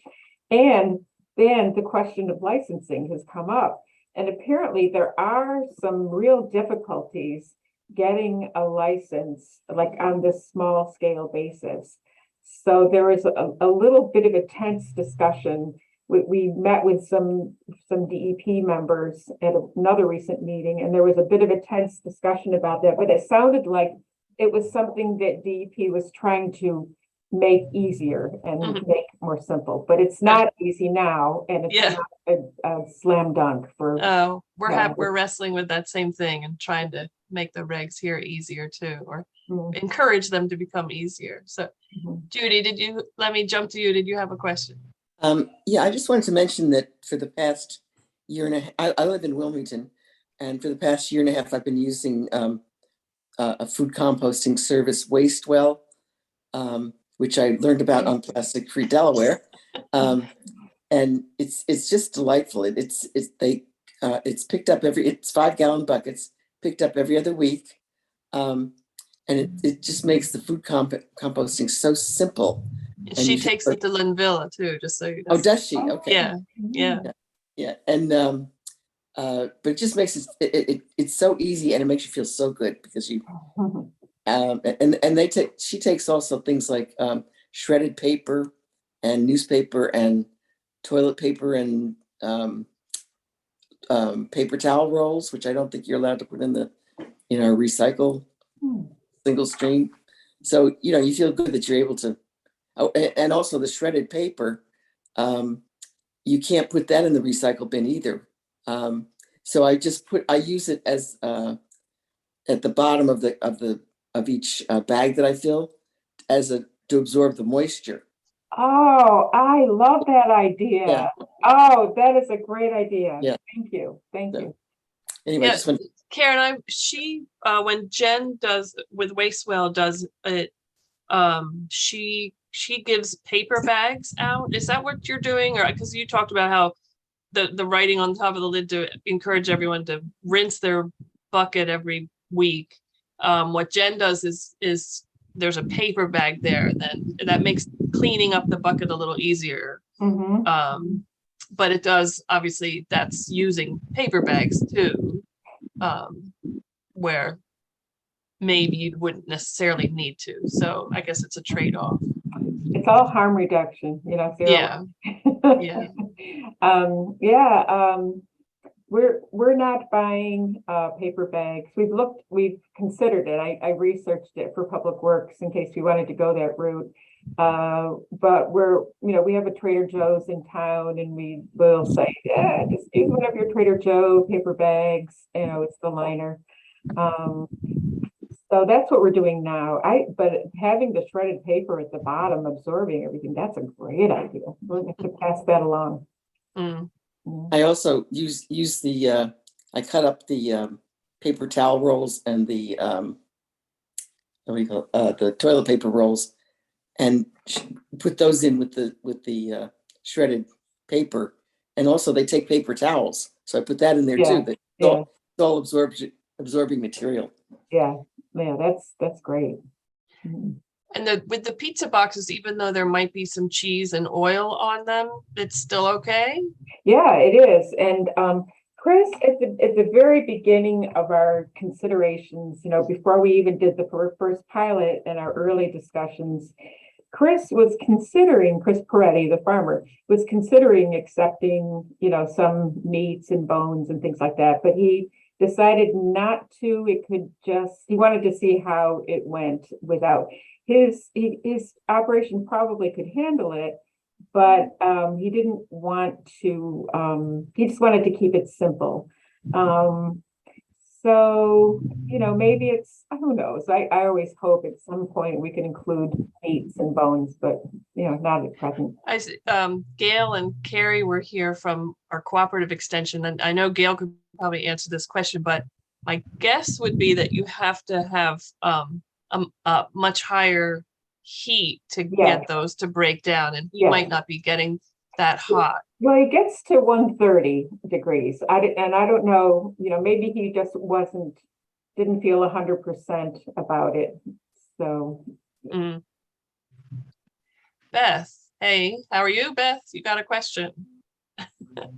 And then the question of licensing has come up. And apparently there are some real difficulties getting a license, like on this small scale basis. So there was a little bit of a tense discussion. We met with some DEP members at another recent meeting, and there was a bit of a tense discussion about that, but it sounded like it was something that DEP was trying to make easier and make more simple, but it's not easy now, and it's not a slam dunk for. Oh, we're wrestling with that same thing and trying to make the regs here easier too, or encourage them to become easier. So Judy, let me jump to you. Did you have a question? Yeah, I just wanted to mention that for the past year and a half, I live in Wilmington, and for the past year and a half, I've been using a food composting service, Wastewell, which I learned about on Plastic Free Delaware, and it's just delightful. It's picked up it's 5-gallon buckets, picked up every other week, and it just makes the food composting so simple. And she takes it to Linville too, just so you know. Oh, does she? Okay. Yeah. And but it just makes it's so easy, and it makes you feel so good because you and she takes also things like shredded paper and newspaper and toilet paper and paper towel rolls, which I don't think you're allowed to put in the, recycle single stream. So, you feel good that you're able to, and also the shredded paper, you can't put that in the recycle bin either. So I use it as at the bottom of each bag that I fill to absorb the moisture. Oh, I love that idea. Yeah. Oh, that is a great idea. Yeah. Thank you. Thank So, you. Anyway, Yeah. just want Karen, when Jen does with Wastewell does it, she gives paper bags out. Is that what you're doing? Or because you talked about how the writing on top of the lid to encourage everyone to rinse their bucket every week. What Jen does is there's a paper bag there, then that makes cleaning up the bucket a little easier. But it does, obviously, that's using paper bags too, where maybe you wouldn't necessarily need to. So I guess it's a trade-off. It's all harm reduction, zero. Yeah. Yeah. We're not buying paper bags. We've considered it. I researched it for Public Works in case we wanted to go that route. But we have a Trader Joe's in town, and we will say, yeah, just use one of your Trader Joe paper bags. It's the liner. So that's what we're doing now. But having the shredded paper at the bottom, absorbing everything, that's a great idea. We're going to pass that along. Mm. I also use the I cut up the paper towel rolls and the the toilet paper rolls, and put those in with the shredded paper, and also they take paper towels, so I put that in there too. But it's all absorbing material. Yeah, that's great. And with the pizza boxes, even though there might be some cheese and oil on them, it's still okay? Yeah, it is. And Chris, at the very beginning of our considerations, before we even did the first pilot and our early discussions, Chris Peretti, the farmer, was considering accepting, some meats and bones and things like that, but he decided not to. He wanted to see how it went without. His operation probably could handle it, but he didn't want to, he just wanted to keep it simple. So, maybe who knows? I always hope at some point we can include meats and bones, but, not at present. Gail and Carrie were here from our cooperative extension, and I know Gail could probably answer this question, but my guess would be that you have to have a much higher heat to get those to break down, and he might not be getting that hot. Well, it gets to 130 degrees. I don't know, maybe he just didn't feel 100% about it. So. Beth, hey, how are you, Beth? You got a question?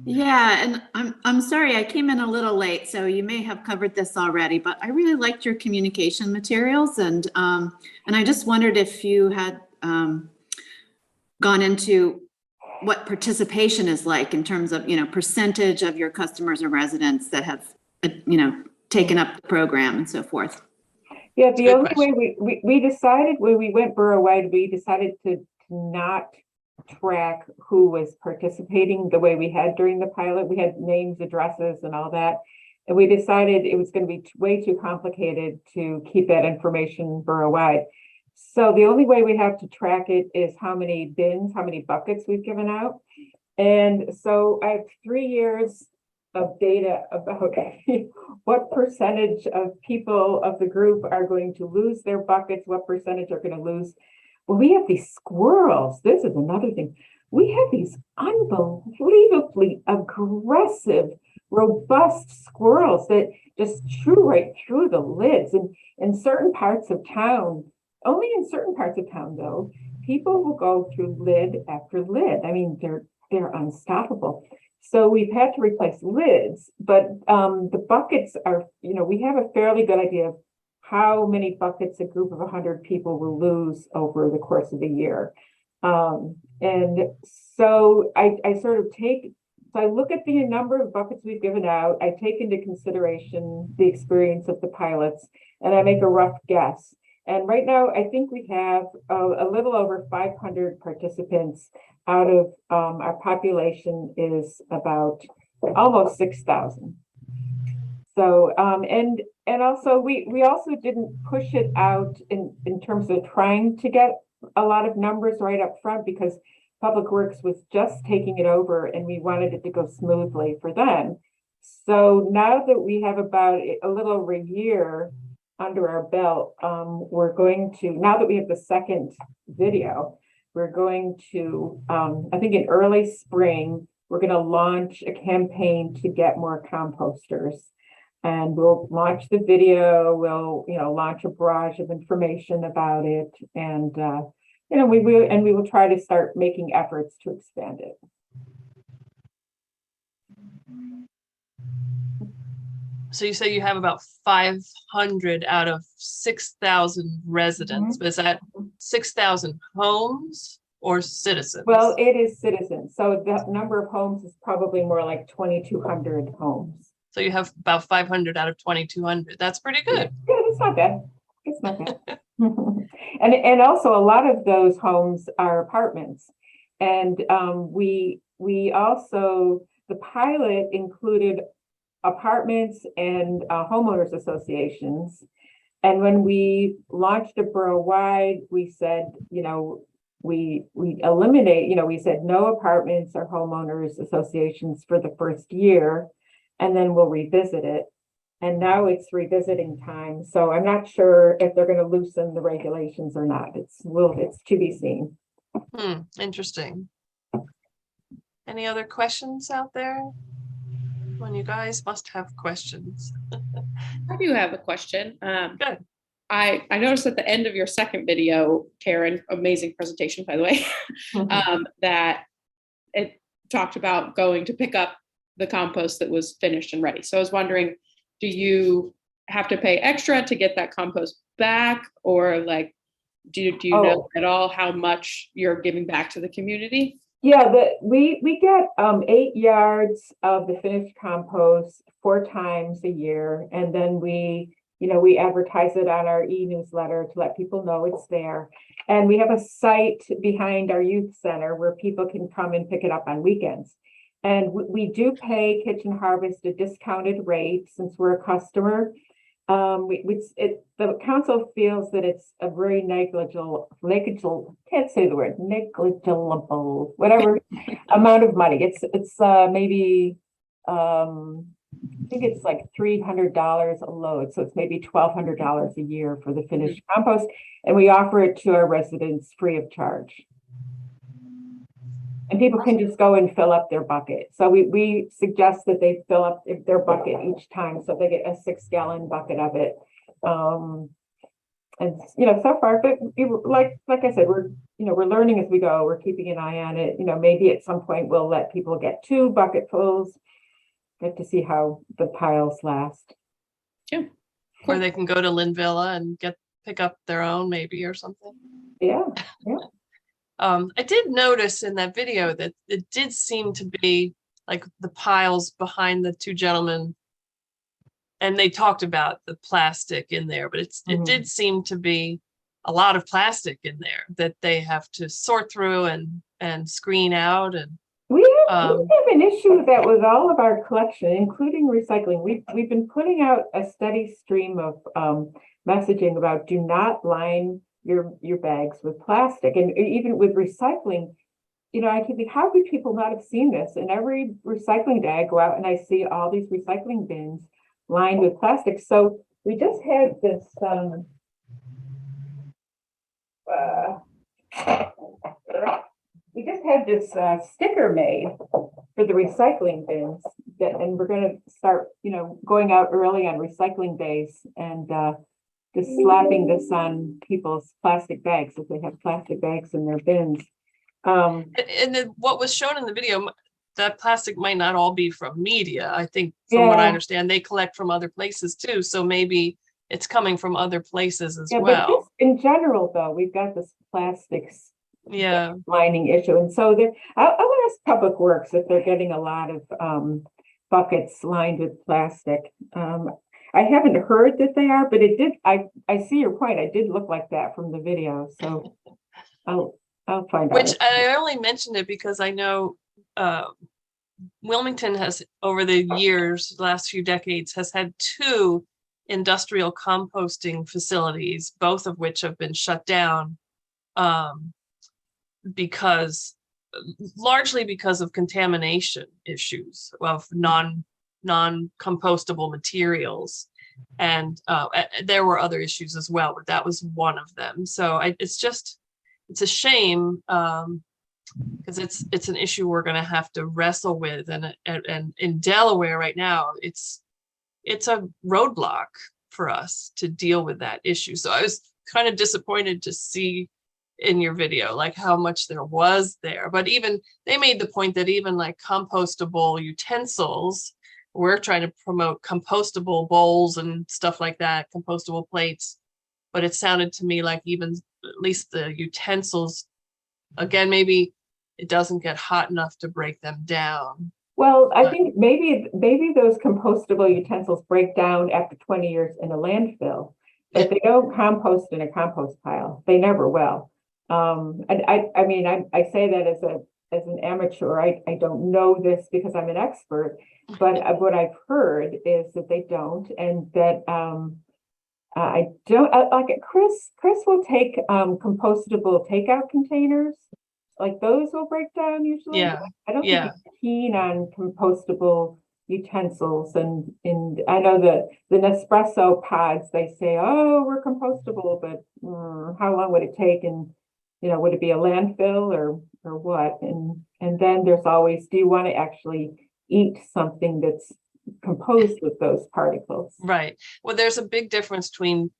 Yeah, and I'm sorry, I came in a little late, so you may have covered this already, but I really liked your communication materials, and I just wondered if you had gone into what participation is like in terms of, percentage of your customers or residents that have, taken up the program and so forth. Yeah, the only way we decided when we went borough-wide, we decided to not track who was participating the way we had during the pilot. We had names, addresses, and all that. And we decided it was going to be way too complicated to keep that information borough-wide. So the only way we have to track it is how many bins, how many buckets we've given out. And so I have 3 years of data about what percentage of people of the group are going to lose their buckets, what percentage are going to lose. Well, we have these squirrels. This is another thing. We have these unbelievably aggressive, robust squirrels that just chew right through the lids. And in certain parts of town, only in certain parts of town, though, people will go through lid after lid. I mean, they're unstoppable. So we've had to replace lids, but the buckets are, we have a fairly good idea of how many buckets a group of 100 people will lose over the course of the year. And so I sort of take, so I look at the number of buckets we've given out, I take into consideration the experience of the pilots, and I make a rough guess. And right now, I think we have a little over 500 participants out of our population is about almost 6,000. So, and also we also didn't push it out in terms of trying to get a lot of numbers right up front, because Public Works was just taking it over and we wanted it to go smoothly for them. So now that we have about a little over a year under our belt, we're going to, now that we have the second video, we're going to, I think in early spring, we're going to launch a campaign to get more composters. And we'll launch the video, we'll, launch a barrage of information about it. And, we will try to start making efforts to expand it. So you say you have about 500 out of 6,000 residents, but is that 6,000 homes or citizens? Well, it is citizens. So the number of homes is probably more like 2,200 homes. So you have about 500 out of 2,200. That's pretty good. Yeah, that's not bad. It's not bad. And also a lot of those homes are apartments. And we also, the pilot included apartments and homeowners associations. And when we launched it borough-wide, we said, we eliminate, we said no apartments or homeowners associations for the first year, and then we'll revisit it. And now it's revisiting time. So I'm not sure if they're going to loosen the regulations or not. It's to be seen. Interesting. Any other questions out there? Well, you guys must have questions. I do have a question. Good. I noticed at the end of your second video, Karen, amazing presentation, by the way, that it talked about going to pick up the compost that was finished and ready. So I was wondering, do you have to pay extra to get that compost back? Or like, do you know at all how much you're giving back to the community? Yeah, we get 8 yards of the finished compost 4 times a year. And then we advertise it on our e-newsletter to let people know it's there. And we have a site behind our youth center where people can come and pick it up on weekends. And we do pay Kitchen Harvest a discounted rate since we're a customer. The council feels that it's a very negligible, can't say the word, negligible, whatever amount of money. It's maybe, I think it's like $300 a load. So it's maybe $1,200 a year for the finished compost. And we offer it to our residents free of charge. And people can just go and fill up their bucket. So we suggest that they fill up their bucket each time. So they get a 6-gallon bucket of it. And so far, but like I said, we're learning as we go. We're keeping an eye on it. Maybe at some point we'll let people get 2 bucketfuls, get to see how the piles last. Yeah. Or they can go to Linvilla and pick up their own maybe or something. Yeah. I did notice in that video that it did seem to be like the piles behind the 2 gentlemen, and they talked about the plastic in there, but it did seem to be a lot of plastic in there that they have to sort through and screen out. And we have an issue with that with all of our collection, including recycling. We've been putting out a steady stream of messaging about do not line your bags with plastic. And even with recycling, I can think, how could people not have seen this? And every recycling day I go out and I see all these recycling bins lined with plastic. So we just had this sticker made for the recycling bins and we're going to start going out early on recycling days and just slapping this on people's plastic bags if they have plastic bags in their bins. And then what was shown in the video, that plastic might not all be from media. I think from what I understand, they collect from other places too. So maybe it's coming from other places as well. But in general, though, we've got this plastic Yeah. lining issue. And so there, I would ask Public Works if they're getting a lot of buckets lined with plastic. I haven't heard that they are, but it did, I see your point. It did look like that from the video. So I'll find out. Which I only mentioned it because I know Wilmington has, over the years, last few decades, has had 2 industrial composting facilities, both of which have been shut down because largely because of contamination issues of non-compostable materials. And there were other issues as well, but that was one of them. So it's a shame because it's an issue we're going to have to wrestle with. And in Delaware right now, it's a roadblock for us to deal with that issue. So I was kind of disappointed to see in your video like how much there was there, but even they made the point that even like compostable utensils, we're trying to promote compostable bowls and stuff like that, compostable plates, but it sounded to me like even at least the utensils, again, maybe it doesn't get hot enough to break them down. Well, I think maybe those compostable utensils break down after 20 years in a landfill, but they don't compost in a compost pile. They never will. And I mean, I say that as an amateur. I don't know this because I'm an expert, but what I've heard is that they don't, and that I don't like it. Chris will take compostable takeout containers. Like those will break down usually. Yeah. I don't think he's keen on compostable utensils, and I know that the Nespresso pods, they say, oh, we're compostable, but how long would it take? And would it be a landfill or what? And then there's always, do you want to actually eat something that's composed with those particles? Right. Well, there's a big difference between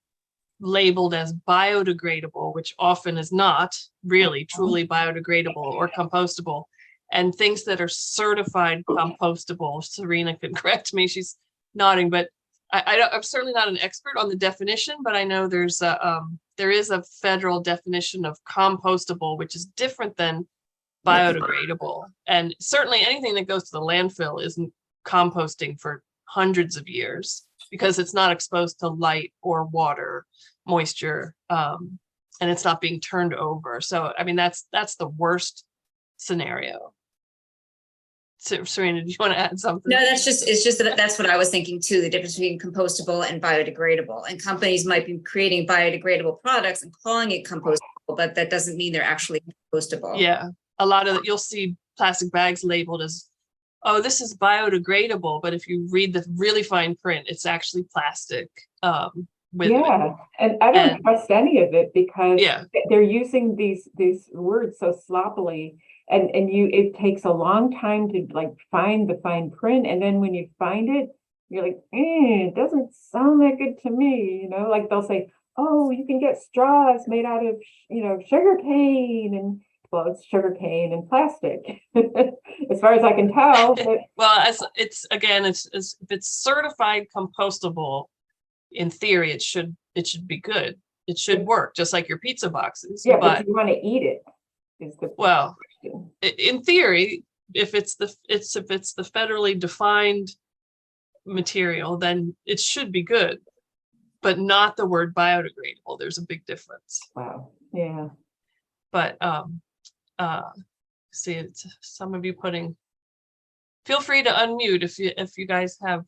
labeled as biodegradable, which often is not really truly biodegradable or compostable, and things that are certified compostable. Serena can correct me, she's nodding, but I'm certainly not an expert on the definition, but I know there is a federal definition of compostable, which is different than biodegradable. And certainly anything that goes to the landfill isn't composting for hundreds of years because it's not exposed to light or water, moisture, and it's not being turned over. So, I mean, that's the worst scenario. So, Serena, do you want to add something? No, it's just that that's what I was thinking too, the difference between compostable and biodegradable. And companies might be creating biodegradable products and calling it compostable, but that doesn't mean they're actually compostable. Yeah, a lot of you'll see plastic bags labeled as, oh, this is biodegradable, but if you read the really fine print, it's actually plastic. And I don't trust any of it because yeah, they're using these words so sloppily, and it takes a long time to like find the fine print, and then when you find it, you're like, it doesn't sound that good to me, like they'll say, oh, you can get straws made out of sugar cane, and well, it's sugar cane and plastic as far as I can tell. Well, as it's if it's certified compostable, in theory, it should be good. It should work just like your pizza boxes. Yeah, but you want to eat it. Well, in theory, if it's the federally defined material, then it should be good, but not the word biodegradable. There's a big difference. Wow. Yeah. But see, it's some of you feel free to unmute if you guys have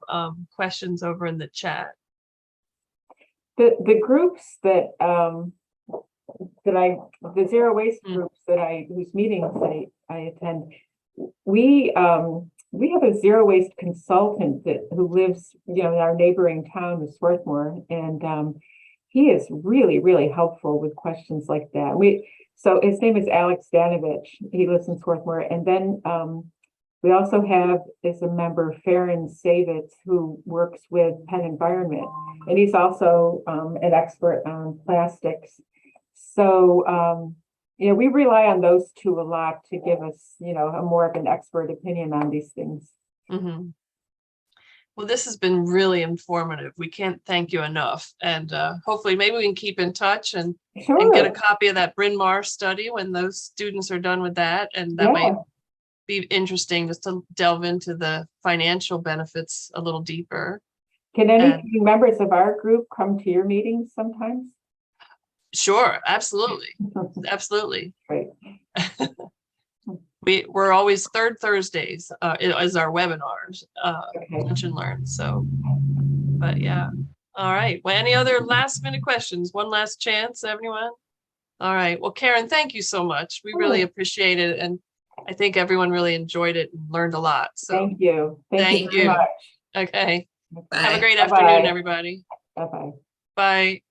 questions over in the chat. The groups the zero waste groups whose meetings I attend, we have a zero waste consultant who lives in our neighboring town of Swarthmore, and he is really, really helpful with questions like that. So his name is Alex Danovich. He lives in Swarthmore, and then we also have as a member Farron Savitz, who works with Penn Environment, and he's also an expert on plastics. So we rely on those two a lot to give us a more of an expert opinion on these things. Mm-hmm. Well, this has been really informative. We can't thank you enough. And hopefully maybe we can keep in touch and get a Sure, copy of that Bryn Mawr study when those students are done with that. And that yeah, might be interesting just to delve into the financial benefits a little deeper. can any And members of our group come to your meetings sometimes? sure, absolutely. Absolutely. Great, We're always third Thursdays is our webinars, okay. lunch and learn. So, but yeah. All right. Well, any other last minute questions? One last chance, everyone? All right. Well, Karen, thank you so much. We really appreciate it. And I think everyone really enjoyed it and learned a lot. So Thank you. Thank you very much. Okay. Bye. Have a great Bye-bye. afternoon, everybody. Bye-bye. Bye.